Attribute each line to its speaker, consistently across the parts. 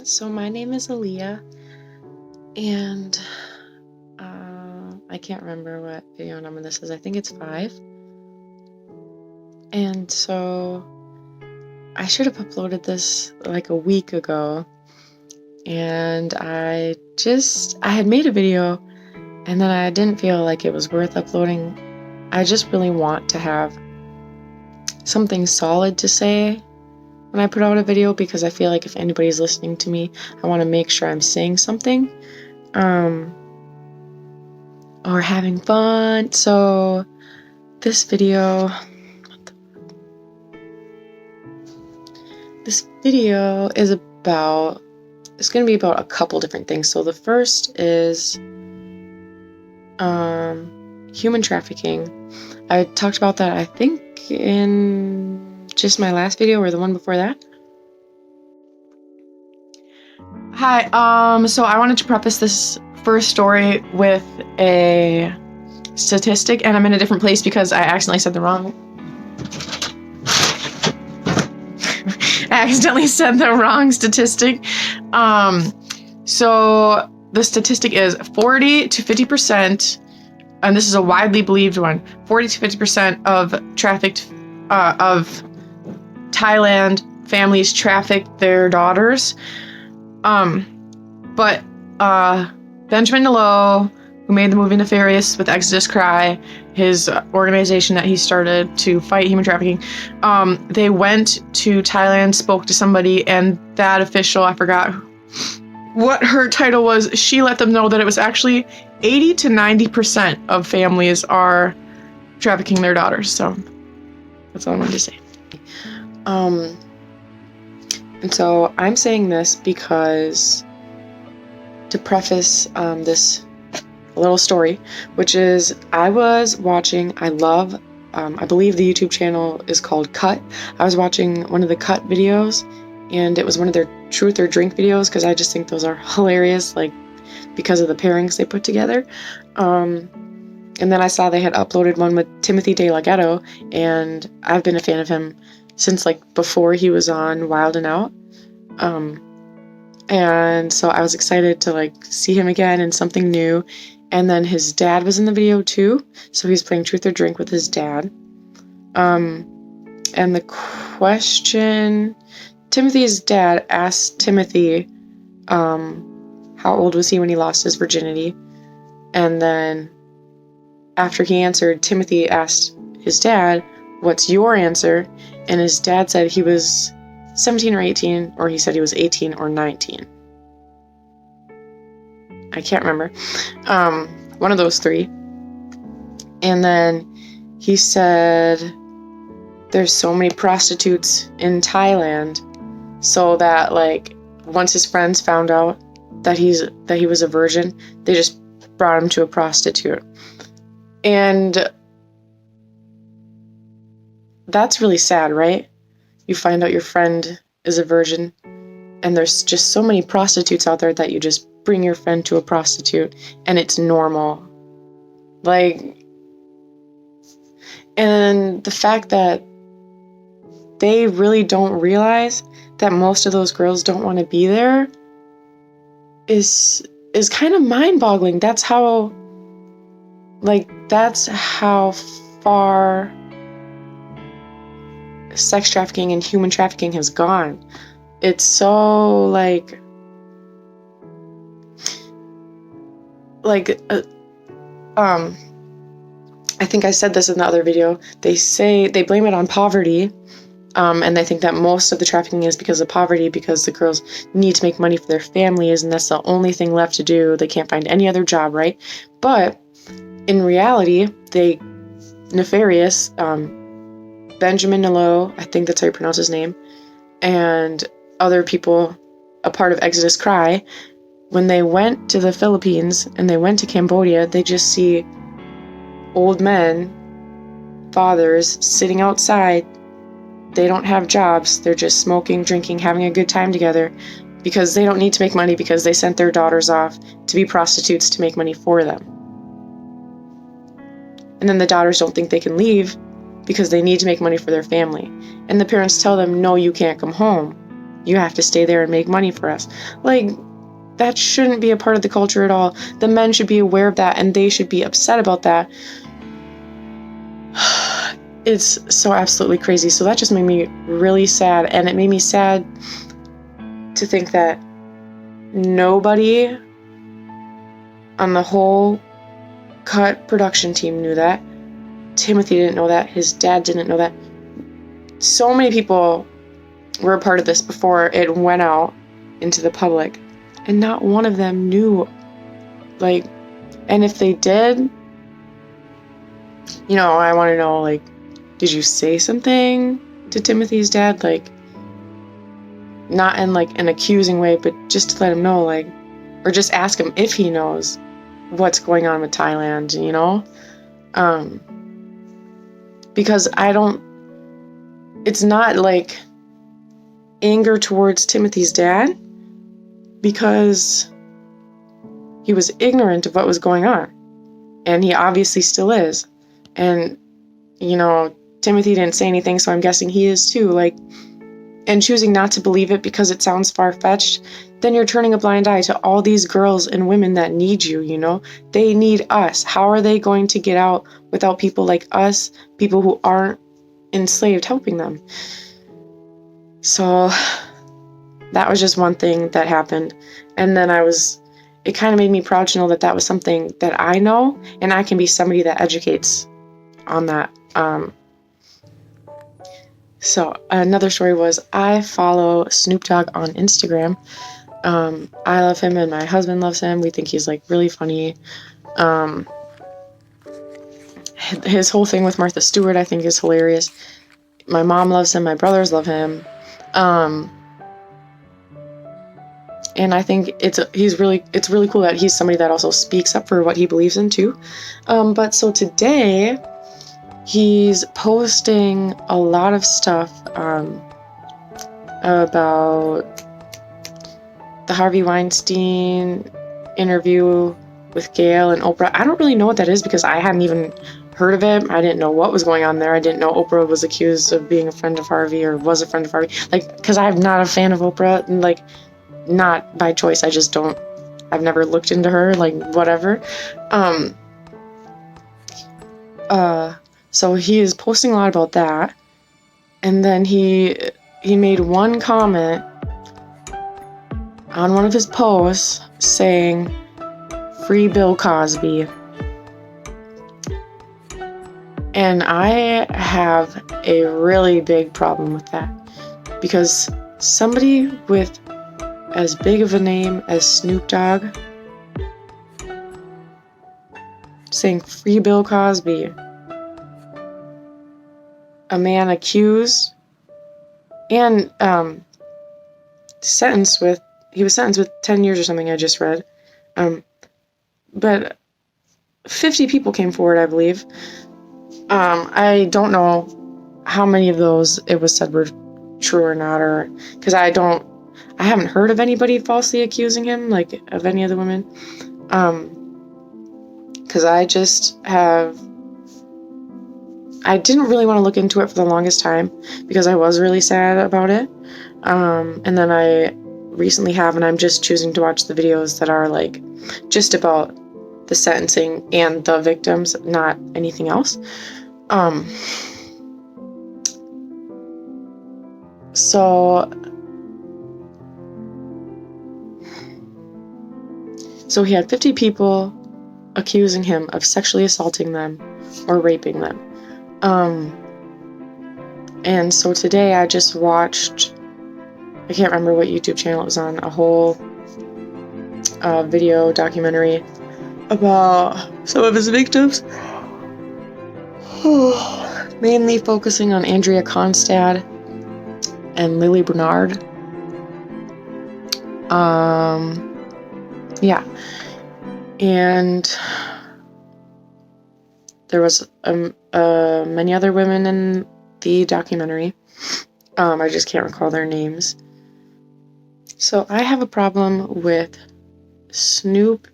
Speaker 1: So my name is Aaliyah, and I can't remember what video number this is. I think it's 5. And so I should have uploaded this like a week ago, and I had made a video, and then I didn't feel like it was worth uploading. I just really want to have something solid to say when I put out a video, because I feel like if anybody's listening to me, I want to make sure I'm saying something or having fun. So this video is it's going to be about a couple different things. So the first is human trafficking. I talked about that, I think, in just my last video or the one before that. Hi, so I wanted to preface this first story with a statistic, and I'm in a different place because I accidentally said the wrong statistic. So the statistic is 40 to 50%, and this is a widely believed one, 40 to 50% of of Thailand families traffic their daughters. But Benjamin DeLaGhettos, who made the movie Nefarious with Exodus Cry, his organization that he started to fight human trafficking, they went to Thailand, spoke to somebody, and that official, I forgot what her title was, she let them know that it was actually 80 to 90% of families are trafficking their daughters. So that's all I wanted to say. And so I'm saying this because to preface this little story, which is I was watching, I believe the YouTube channel is called Cut. I was watching one of the Cut videos, and it was one of their truth or drink videos, because I just think those are hilarious, like, because of the pairings they put together. And then I saw they had uploaded one with Timothy DeLaGhettos, and I've been a fan of him since like before he was on Wild and Out. And so I was excited to like see him again and something new. And then his dad was in the video too, so he's playing truth or drink with his dad. And the question, Timothy's dad asked Timothy how old was he when he lost his virginity, and then after he answered, Timothy asked his dad, what's your answer? And his dad said he was 17 or 18, or he said he was 18 or 19. I can't remember. One of those three. And then he said there's so many prostitutes in Thailand, so that like once his friends found out that he was a virgin, they just brought him to a prostitute. And that's really sad, right? You find out your friend is a virgin, and there's just so many prostitutes out there that you just bring your friend to a prostitute, and it's normal. Like, and the fact that they really don't realize that most of those girls don't want to be there is kind of mind-boggling. That's how far sex trafficking and human trafficking has gone. It's so I think I said this in the other video. They blame it on poverty, and they think that most of the trafficking is because of poverty, because the girls need to make money for their families, and that's the only thing left to do. They can't find any other job, right? But in reality, Nefarious, Benjamin DeLaGhettos, I think that's how you pronounce his name, and other people, a part of Exodus Cry, when they went to the Philippines and they went to Cambodia, they just see old men, fathers, sitting outside. They don't have jobs. They're just smoking, drinking, having a good time together, because they don't need to make money, because they sent their daughters off to be prostitutes to make money for them. And then the daughters don't think they can leave because they need to make money for their family. And the parents tell them, no, you can't come home. You have to stay there and make money for us. Like, that shouldn't be a part of the culture at all. The men should be aware of that, and they should be upset about that. It's so absolutely crazy. So that just made me really sad, and it made me sad to think that nobody on the whole Cut production team knew that. Timothy didn't know that. His dad didn't know that. So many people were a part of this before it went out into the public, and not one of them knew. Like, and if they did, you know, I want to know, like, did you say something to Timothy's dad? Like, not in like an accusing way, but just to let him know, like, or just ask him if he knows what's going on with Thailand, you know? Because it's not like anger towards Timothy's dad, because he was ignorant of what was going on, and he obviously still is. And, you know, Timothy didn't say anything, so I'm guessing he is too. Like, and choosing not to believe it because it sounds far-fetched, then you're turning a blind eye to all these girls and women that need you, you know? They need us. How are they going to get out without people like us, people who aren't enslaved, helping them? So that was just one thing that happened. And then it kind of made me proud to know that that was something that I know, and I can be somebody that educates on that. So another story was, I follow Snoop Dogg on Instagram. I love him, and my husband loves him. We think he's like really funny. His whole thing with Martha Stewart, I think, is hilarious. My mom loves him. My brothers love him. And I think it's really cool that he's somebody that also speaks up for what he believes in too. But so today, he's posting a lot of stuff about the Harvey Weinstein interview with Gayle and Oprah. I don't really know what that is because I hadn't even heard of it. I didn't know what was going on there. I didn't know Oprah was accused of being a friend of Harvey, or was a friend of Harvey. Like, because I'm not a fan of Oprah, and like, not by choice. I've never looked into her, like, whatever. So he is posting a lot about that. And then he made one comment on one of his posts saying, "Free Bill Cosby." And I have a really big problem with that, because somebody with as big of a name as Snoop Dogg saying "Free Bill Cosby," a man accused and sentenced with 10 years or something, I just read. But 50 people came forward, I believe. I don't know how many of those it was said were true or not, or because I haven't heard of anybody falsely accusing him, like, of any of the women. Because I didn't really want to look into it for the longest time, because I was really sad about it. And then I recently have, and I'm just choosing to watch the videos that are, like, just about the sentencing and the victims, not anything else. So he had 50 people accusing him of sexually assaulting them or raping them. And so today I just watched, I can't remember what YouTube channel it was on, a whole video documentary about some of his victims. Mainly focusing on Andrea Constad and Lily Bernard. Yeah. And there was many other women in the documentary. I just can't recall their names. So I have a problem with Snoop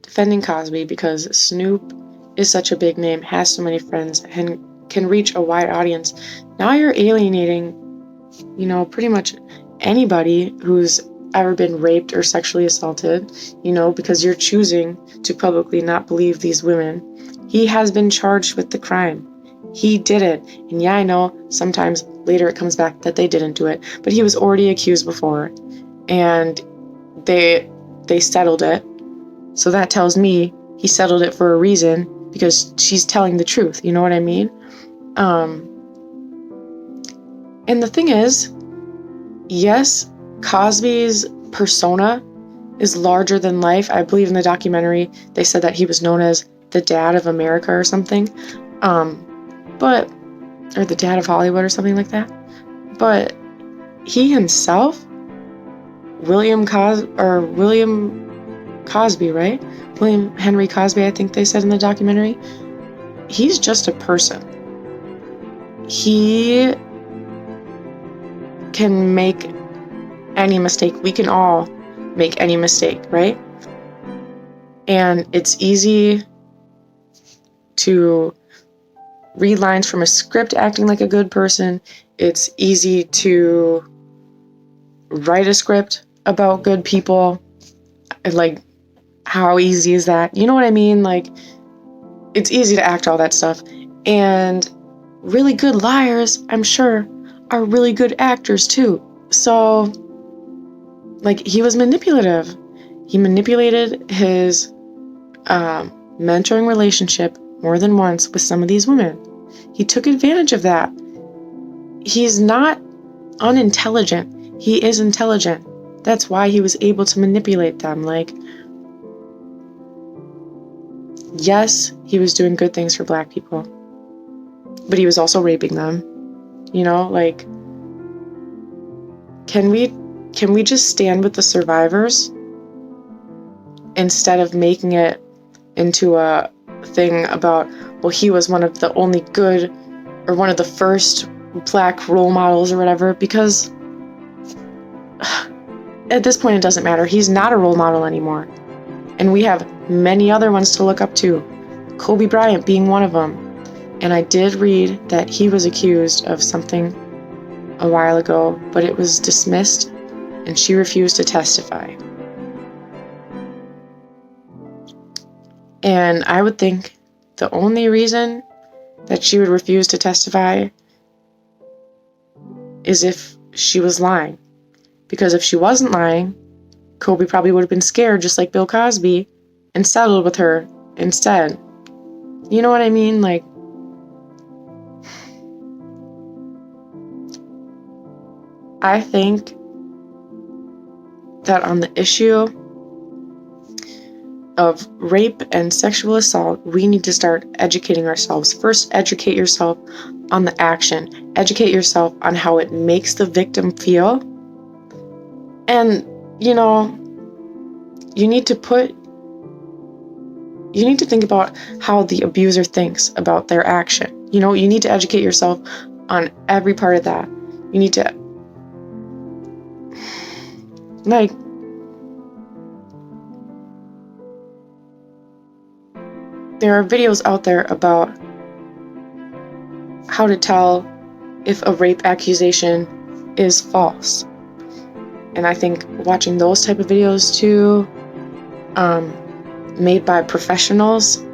Speaker 1: defending Cosby, because Snoop is such a big name, has so many friends, and can reach a wide audience. Now you're alienating, pretty much anybody who's ever been raped or sexually assaulted, because you're choosing to publicly not believe these women. He has been charged with the crime. He did it. And yeah, I know sometimes later it comes back that they didn't do it, but he was already accused before, and they settled it. So that tells me he settled it for a reason, because she's telling the truth. You know what I mean? And the thing is, yes, Cosby's persona is larger than life. I believe in the documentary they said that he was known as the dad of America or something, or the dad of Hollywood or something like that. But he himself, William Cosby, right? William Henry Cosby, I think they said in the documentary. He's just a person. He can make any mistake. We can all make any mistake, right? And it's easy to read lines from a script acting like a good person. It's easy to write a script about good people. Like, how easy is that? You know what I mean? Like, it's easy to act all that stuff. And really good liars, I'm sure, are really good actors too. So, like, he was manipulative. He manipulated his mentoring relationship more than once with some of these women. He took advantage of that. He's not unintelligent. He is intelligent. That's why he was able to manipulate them. Like, yes, he was doing good things for Black people, but he was also raping them. Like, can we just stand with the survivors instead of making it into a thing about, well, he was one of the only good, or one of the first Black role models or whatever? Because at this point it doesn't matter. He's not a role model anymore. And we have many other ones to look up to, Kobe Bryant being one of them. And I did read that he was accused of something a while ago, but it was dismissed, and she refused to testify. And I would think the only reason that she would refuse to testify is if she was lying. Because if she wasn't lying, Kobe probably would have been scared, just like Bill Cosby, and settled with her instead. You know what I mean? Like, I think that on the issue of rape and sexual assault, we need to start educating ourselves. First, educate yourself on the action. Educate yourself on how it makes the victim feel. And, you need to think about how the abuser thinks about their action. You need to educate yourself on every part of that. You need to, like, there are videos out there about how to tell if a rape accusation is false. And I think watching those type of videos too, made by professionals,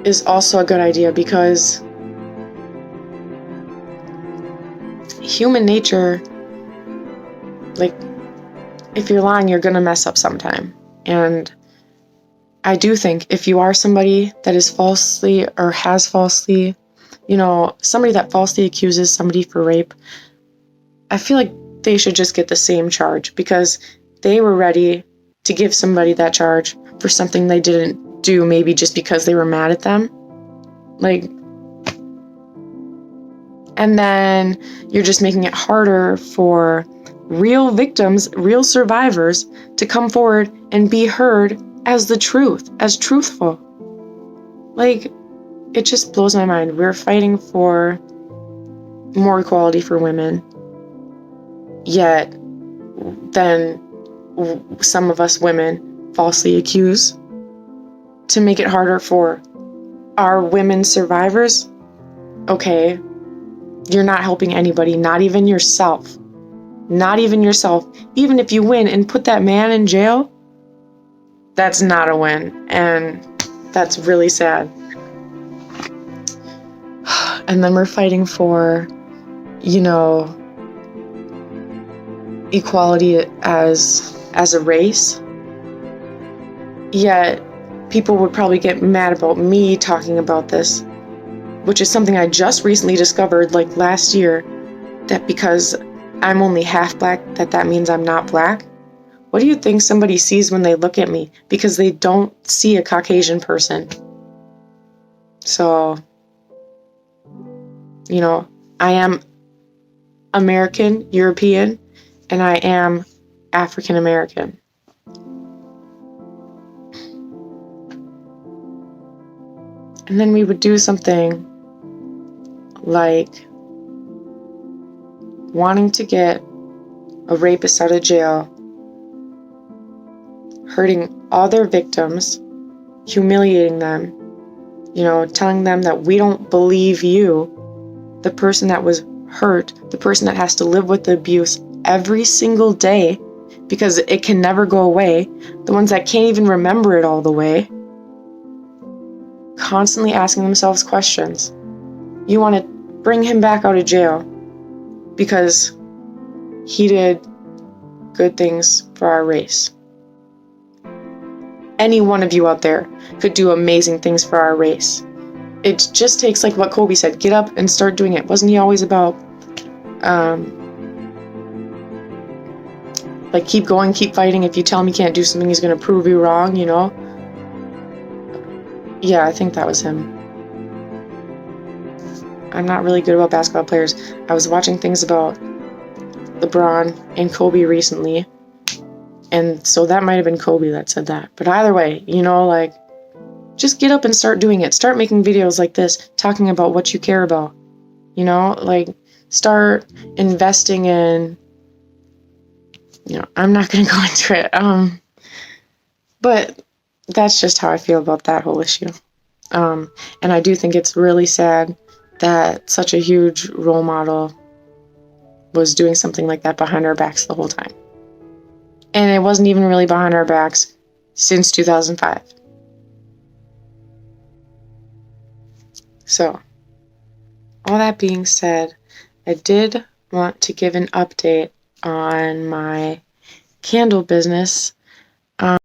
Speaker 1: is also a good idea, because human nature, like, if you're lying, you're gonna mess up sometime. And I do think if you are somebody that is falsely, or has falsely, somebody that falsely accuses somebody for rape, I feel like they should just get the same charge, because they were ready to give somebody that charge for something they didn't do, maybe just because they were mad at them. Like, and then you're just making it harder for real victims, real survivors, to come forward and be heard as the truth, as truthful. Like, it just blows my mind. We're fighting for more equality for women, yet then some of us women falsely accuse to make it harder for our women survivors. Okay, you're not helping anybody, not even yourself. Not even yourself. Even if you win and put that man in jail, that's not a win. And that's really sad. And then we're fighting for, equality as a race. Yet people would probably get mad about me talking about this, which is something I just recently discovered, like last year, that because I'm only half black, that means I'm not black. What do you think somebody sees when they look at me? Because they don't see a Caucasian person. So, I am American, European, and I am African American. And then we would do something like wanting to get a rapist out of jail, hurting all their victims, humiliating them, telling them that we don't believe you, the person that was hurt, the person that has to live with the abuse every single day because it can never go away, the ones that can't even remember it all the way, constantly asking themselves questions. You want to bring him back out of jail because he did good things for our race. Any one of you out there could do amazing things for our race. It just takes, like what Kobe said, get up and start doing it. Wasn't he always about, keep going, keep fighting. If you tell him you can't do something, he's going to prove you wrong, Yeah, I think that was him. I'm not really good about basketball players. I was watching things about LeBron and Kobe recently, and so that might have been Kobe that said that. But either way, just get up and start doing it. Start making videos like this, talking about what you care about. Start investing in, I'm not going to go into it. But that's just how I feel about that whole issue. And I do think it's really sad that such a huge role model was doing something like that behind our backs the whole time. And it wasn't even really behind our backs since 2005. So, all that being said, I did want to give an update on my candle business.